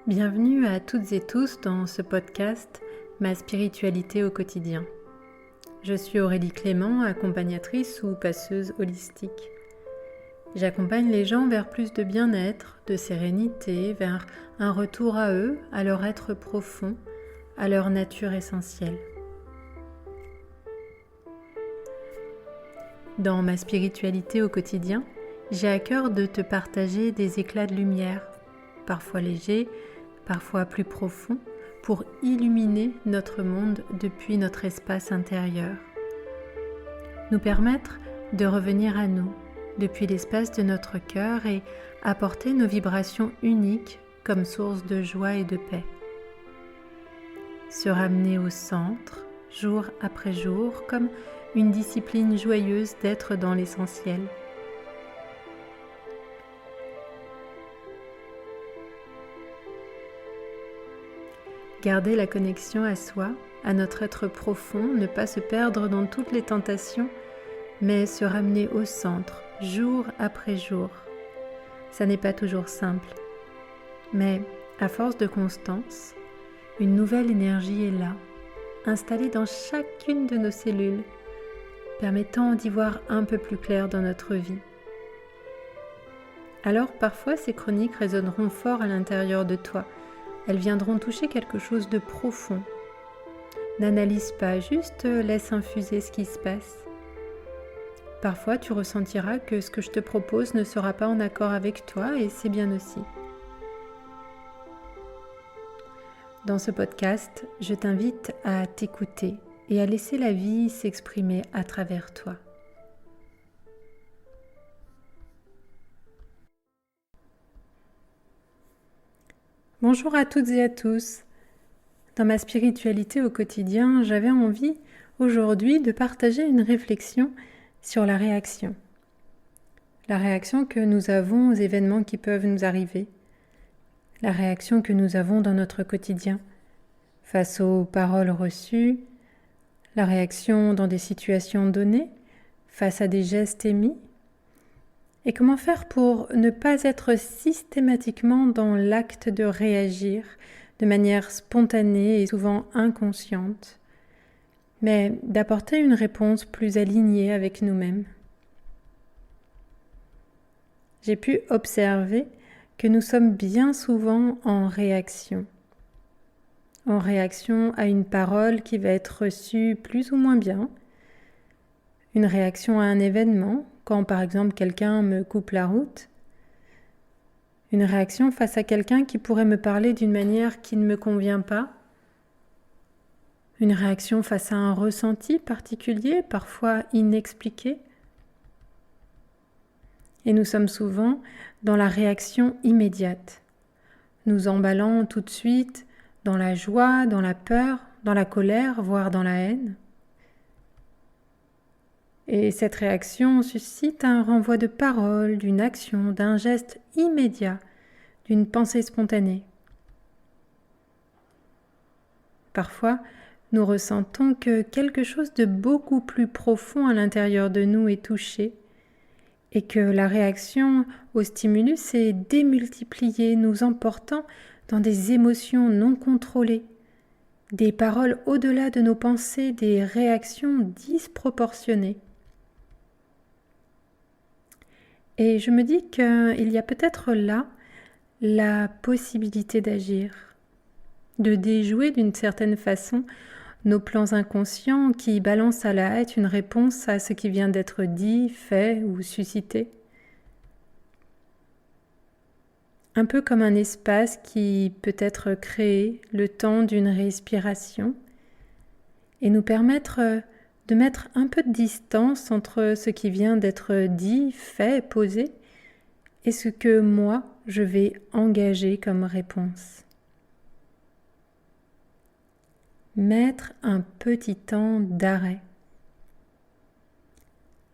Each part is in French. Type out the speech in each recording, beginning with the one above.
Bienvenue à toutes et tous dans ce podcast Ma spiritualité au quotidien. Je suis Aurélie Clément, accompagnatrice ou passeuse holistique. J'accompagne les gens vers plus de bien-être, de sérénité, vers un retour à eux, à leur être profond, à leur nature essentielle. Dans ma spiritualité au quotidien, j'ai à cœur de te partager des éclats de lumière, parfois légers, parfois plus profonds, pour illuminer notre monde depuis notre espace intérieur. Nous permettre de revenir à nous, depuis l'espace de notre cœur et apporter nos vibrations uniques comme source de joie et de paix. Se ramener au centre, jour après jour, comme une discipline joyeuse d'être dans l'essentiel. Garder la connexion à soi, à notre être profond, ne pas se perdre dans toutes les tentations, mais se ramener au centre, jour après jour. Ça n'est pas toujours simple, mais à force de constance, une nouvelle énergie est là, installée dans chacune de nos cellules, permettant d'y voir un peu plus clair dans notre vie. Alors parfois ces chroniques résonneront fort à l'intérieur de toi. Elles viendront toucher quelque chose de profond. N'analyse pas, juste laisse infuser ce qui se passe. Parfois, tu ressentiras que ce que je te propose ne sera pas en accord avec toi et c'est bien aussi. Dans ce podcast, je t'invite à t'écouter et à laisser la vie s'exprimer à travers toi. Bonjour à toutes et à tous. Dans ma spiritualité au quotidien, j'avais envie aujourd'hui de partager une réflexion sur la réaction. La réaction que nous avons aux événements qui peuvent nous arriver. La réaction que nous avons dans notre quotidien face aux paroles reçues. La réaction dans des situations données face à des gestes émis. Et comment faire pour ne pas être systématiquement dans l'acte de réagir de manière spontanée et souvent inconsciente, mais d'apporter une réponse plus alignée avec nous-mêmes. J'ai pu observer que nous sommes bien souvent en réaction à une parole qui va être reçue plus ou moins bien, une réaction à un événement, quand par exemple quelqu'un me coupe la route, une réaction face à quelqu'un qui pourrait me parler d'une manière qui ne me convient pas, une réaction face à un ressenti particulier, parfois inexpliqué. Et nous sommes souvent dans la réaction immédiate, nous emballant tout de suite dans la joie, dans la peur, dans la colère, voire dans la haine. Et cette réaction suscite un renvoi de parole, d'une action, d'un geste immédiat, d'une pensée spontanée. Parfois, nous ressentons que quelque chose de beaucoup plus profond à l'intérieur de nous est touché et que la réaction au stimulus est démultipliée, nous emportant dans des émotions non contrôlées, des paroles au-delà de nos pensées, des réactions disproportionnées. Et je me dis qu'il y a peut-être là la possibilité d'agir, de déjouer d'une certaine façon nos plans inconscients qui balancent à la hâte une réponse à ce qui vient d'être dit, fait ou suscité. Un peu comme un espace qui peut être créé le temps d'une respiration et nous permettre de mettre un peu de distance entre ce qui vient d'être dit, fait, posé, et ce que moi, je vais engager comme réponse. Mettre un petit temps d'arrêt,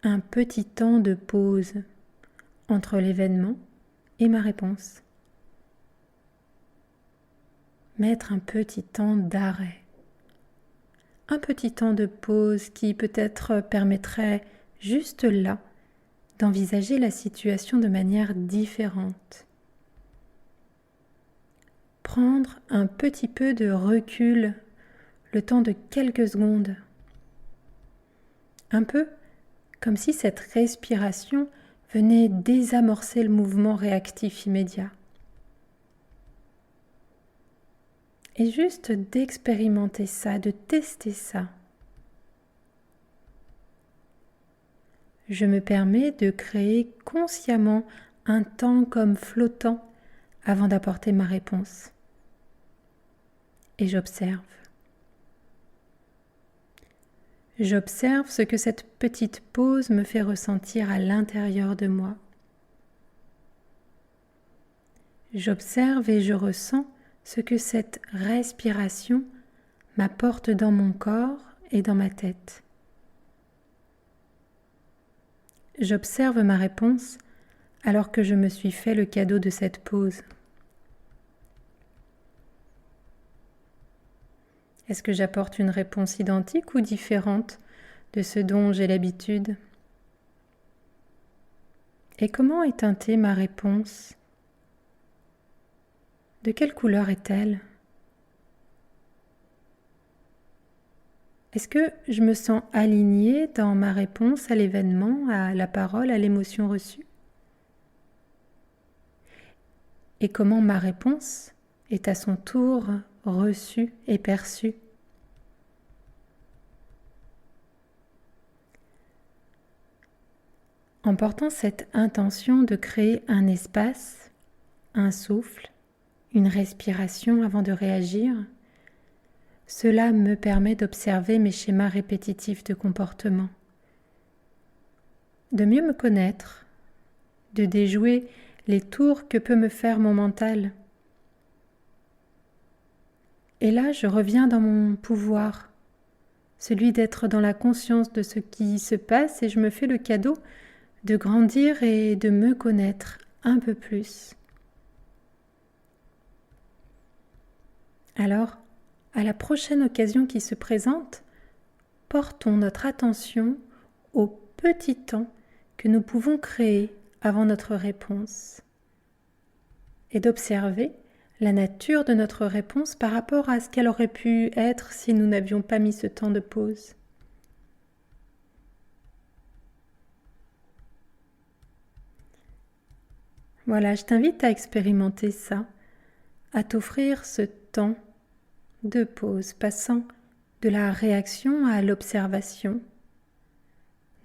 un petit temps de pause entre l'événement et ma réponse. Mettre un petit temps d'arrêt. Un petit temps de pause qui peut-être permettrait juste là d'envisager la situation de manière différente. prendre un petit peu de recul, le temps de quelques secondes. Un peu comme si cette respiration venait désamorcer le mouvement réactif immédiat. Et juste d'expérimenter ça, de tester ça. Je me permets de créer consciemment un temps comme flottant avant d'apporter ma réponse. Et j'observe. J'observe ce que cette petite pause me fait ressentir à l'intérieur de moi. J'observe et je ressens ce que cette respiration m'apporte dans mon corps et dans ma tête. J'observe ma réponse alors que je me suis fait le cadeau de cette pause. Est-ce que j'apporte une réponse identique ou différente de ce dont j'ai l'habitude? Et comment est teintée ma réponse? De quelle couleur est-elle? Est-ce que je me sens alignée dans ma réponse à l'événement, à la parole, à l'émotion reçue? Et comment ma réponse est à son tour reçue et perçue? En portant cette intention de créer un espace, un souffle, une respiration avant de réagir, cela me permet d'observer mes schémas répétitifs de comportement, de mieux me connaître, de déjouer les tours que peut me faire mon mental. Et là, je reviens dans mon pouvoir, celui d'être dans la conscience de ce qui se passe, et je me fais le cadeau de grandir et de me connaître un peu plus. Alors, à la prochaine occasion qui se présente, portons notre attention au petit temps que nous pouvons créer avant notre réponse et d'observer la nature de notre réponse par rapport à ce qu'elle aurait pu être si nous n'avions pas mis ce temps de pause. Voilà, je t'invite à expérimenter ça, à t'offrir ce temps de pause, passant de la réaction à l'observation,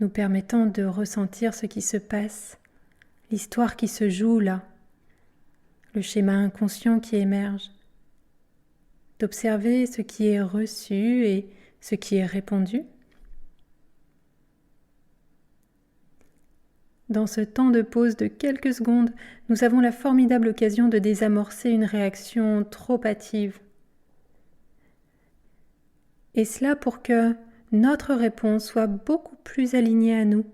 nous permettant de ressentir ce qui se passe, l'histoire qui se joue là, le schéma inconscient qui émerge, d'observer ce qui est reçu et ce qui est répondu. Dans ce temps de pause de quelques secondes, nous avons la formidable occasion de désamorcer une réaction trop hâtive. Et cela pour que notre réponse soit beaucoup plus alignée à nous,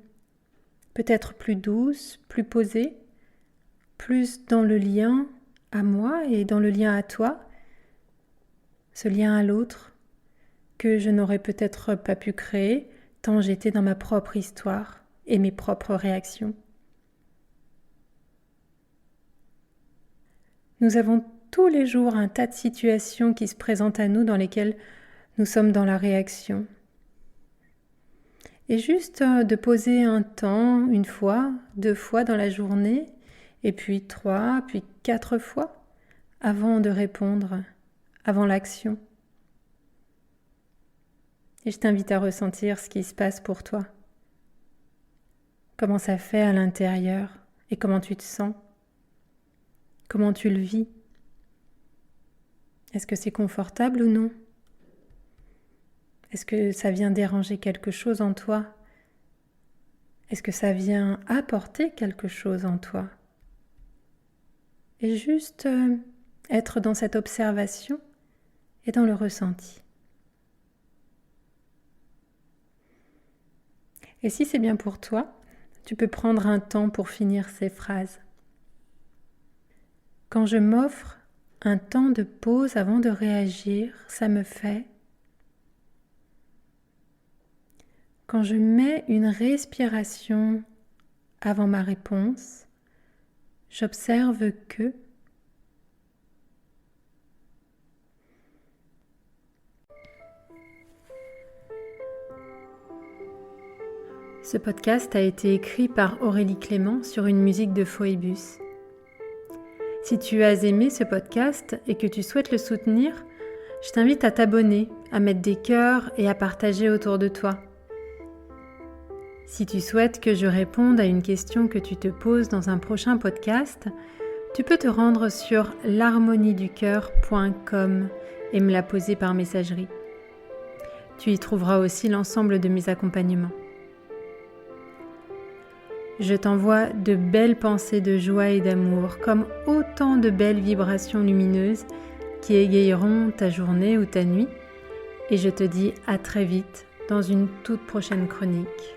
peut-être plus douce, plus posée, plus dans le lien à moi et dans le lien à toi, ce lien à l'autre que je n'aurais peut-être pas pu créer tant j'étais dans ma propre histoire et mes propres réactions. Nous avons tous les jours un tas de situations qui se présentent à nous dans lesquelles nous sommes dans la réaction. Et juste de poser un temps, une fois, 2 fois dans la journée, et puis 3, puis 4 fois, avant de répondre, avant l'action. Et je t'invite à ressentir ce qui se passe pour toi. Comment ça fait à l'intérieur et comment tu te sens. Comment tu le vis. Est-ce que c'est confortable ou non? Est-ce que ça vient déranger quelque chose en toi? Est-ce que ça vient apporter quelque chose en toi? Et juste être dans cette observation et dans le ressenti. Et si c'est bien pour toi, tu peux prendre un temps pour finir ces phrases. Quand je m'offre un temps de pause avant de réagir, ça me fait. Quand je mets une respiration avant ma réponse, j'observe que. Ce podcast a été écrit par Aurélie Clément sur une musique de Phoebus. Si tu as aimé ce podcast et que tu souhaites le soutenir, je t'invite à t'abonner, à mettre des cœurs et à partager autour de toi. Si tu souhaites que je réponde à une question que tu te poses dans un prochain podcast, tu peux te rendre sur l'harmonieducoeur.com et me la poser par messagerie. Tu y trouveras aussi l'ensemble de mes accompagnements. Je t'envoie de belles pensées de joie et d'amour, comme autant de belles vibrations lumineuses qui égayeront ta journée ou ta nuit. Et je te dis à très vite dans une toute prochaine chronique.